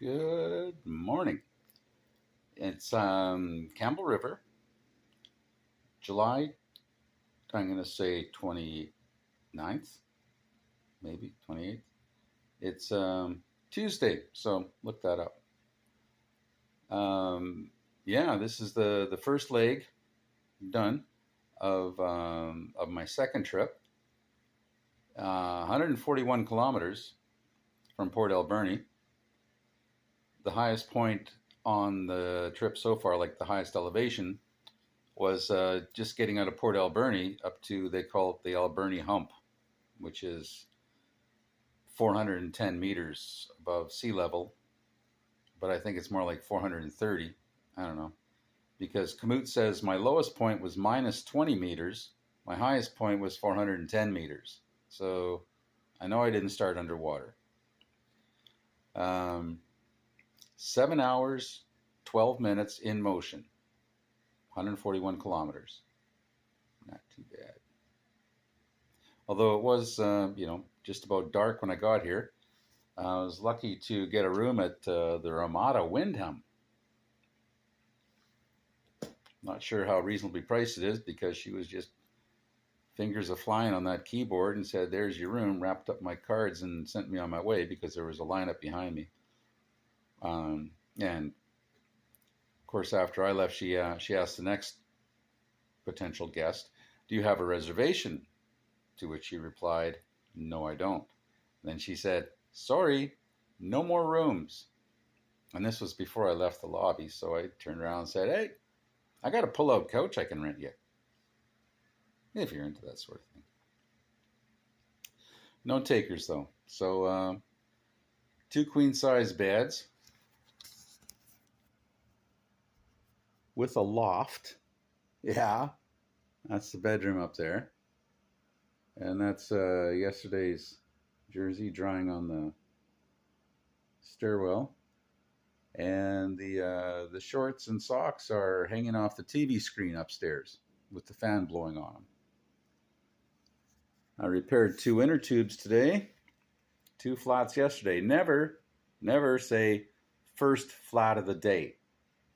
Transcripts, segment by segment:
Good morning. It's Campbell River, July, I'm going to say 29th, maybe 28th. It's Tuesday, so look that up. Yeah, this is the first leg done of my second trip. 141 kilometers from Port Alberni. The highest point on the trip so far, like the highest elevation, was just getting out of Port Alberni up to, they call it the Alberni Hump, which is 410 meters above sea level, but I think it's more like 430. I don't know. Because Komoot says my lowest point was minus 20 meters, my highest point was 410 meters. So I know I didn't start underwater. 7 hours, 12 minutes in motion, 141 kilometers. Not too bad. Although it was, just about dark when I got here. I was lucky to get a room at the Ramada Windham. Not sure how reasonably priced it is because she was just fingers a flying on that keyboard and said, "There's your room," wrapped up my cards and sent me on my way because there was a lineup behind me. And of course, after I left, she asked the next potential guest, "Do you have a reservation?" To which she replied, "No, I don't." Then she said, "Sorry, no more rooms." And this was before I left the lobby, so I turned around and said, "Hey, I got a pull-out couch I can rent you, if you're into that sort of thing." No takers, though. So 2 queen-size beds with a loft. Yeah, that's the bedroom up there. And that's yesterday's jersey drying on the stairwell. And the shorts and socks are hanging off the TV screen upstairs with the fan blowing on them. I repaired 2 inner tubes today, 2 flats yesterday. Never say first flat of the day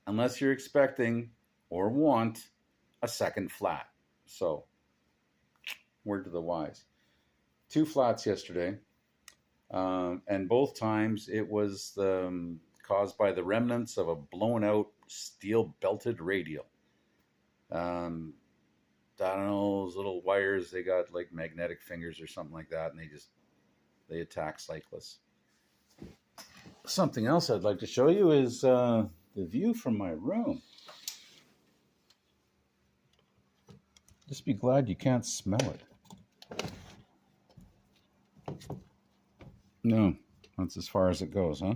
unless you're expecting or want a second flat. So, word to the wise. 2 flats yesterday, and both times it was caused by the remnants of a blown out steel belted radial. I don't know, those little wires, they got like magnetic fingers or something like that, and they attack cyclists. Something else I'd like to show you is the view from my room. Just be glad you can't smell it. No, that's as far as it goes, huh?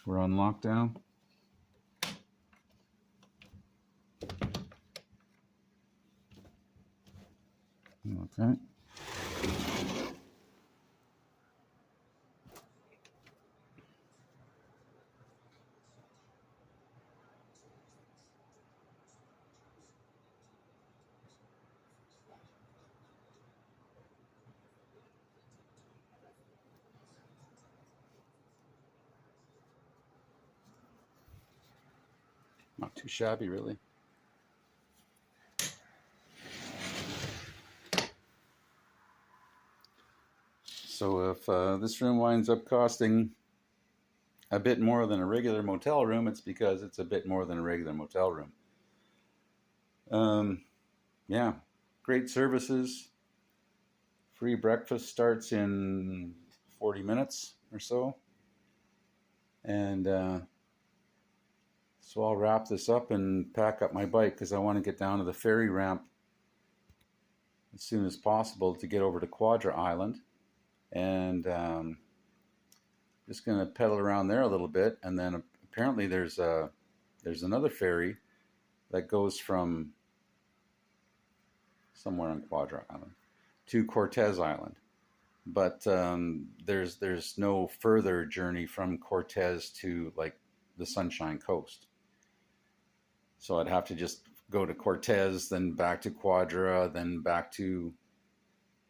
We're on lockdown. Okay. Not too shabby, really. So if this room winds up costing a bit more than a regular motel room, it's because it's a bit more than a regular motel room. Yeah, great services. Free breakfast starts in 40 minutes or so. And so I'll wrap this up and pack up my bike because I want to get down to the ferry ramp as soon as possible to get over to Quadra Island. And just going to pedal around there a little bit. And then apparently there's another ferry that goes from somewhere on Quadra Island to Cortez Island. But there's no further journey from Cortez to like the Sunshine Coast. So I'd have to just go to Cortez, then back to Quadra, then back to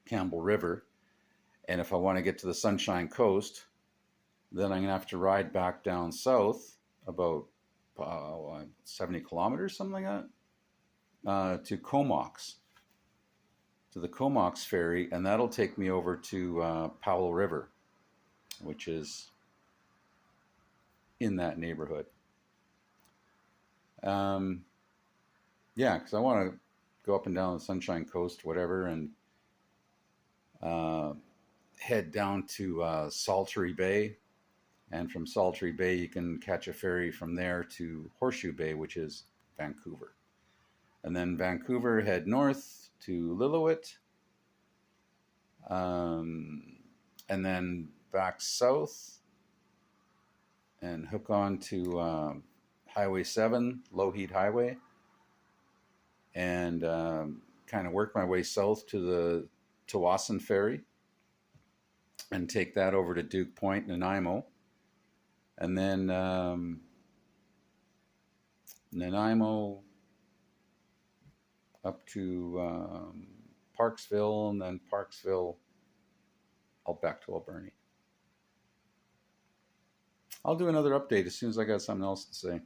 Campbell River. And if I want to get to the Sunshine Coast, Then I'm going to have to ride back down south about 70 kilometers, something like that, to Comox, to the Comox ferry, and that'll take me over to Powell River, which is in that neighborhood. Yeah, because I want to go up and down the Sunshine Coast, whatever, and head down to Saltery Bay. And from Saltery Bay, you can catch a ferry from there to Horseshoe Bay, which is Vancouver. And then Vancouver, head north to Lillooet. And then back south and hook on to Highway 7, Low Heat Highway, and kind of work my way south to the Tawasin Ferry and take that over to Duke Point, Nanaimo. And then Nanaimo up to Parksville, and then Parksville out back to Alberni. I'll do another update as soon as I got something else to say.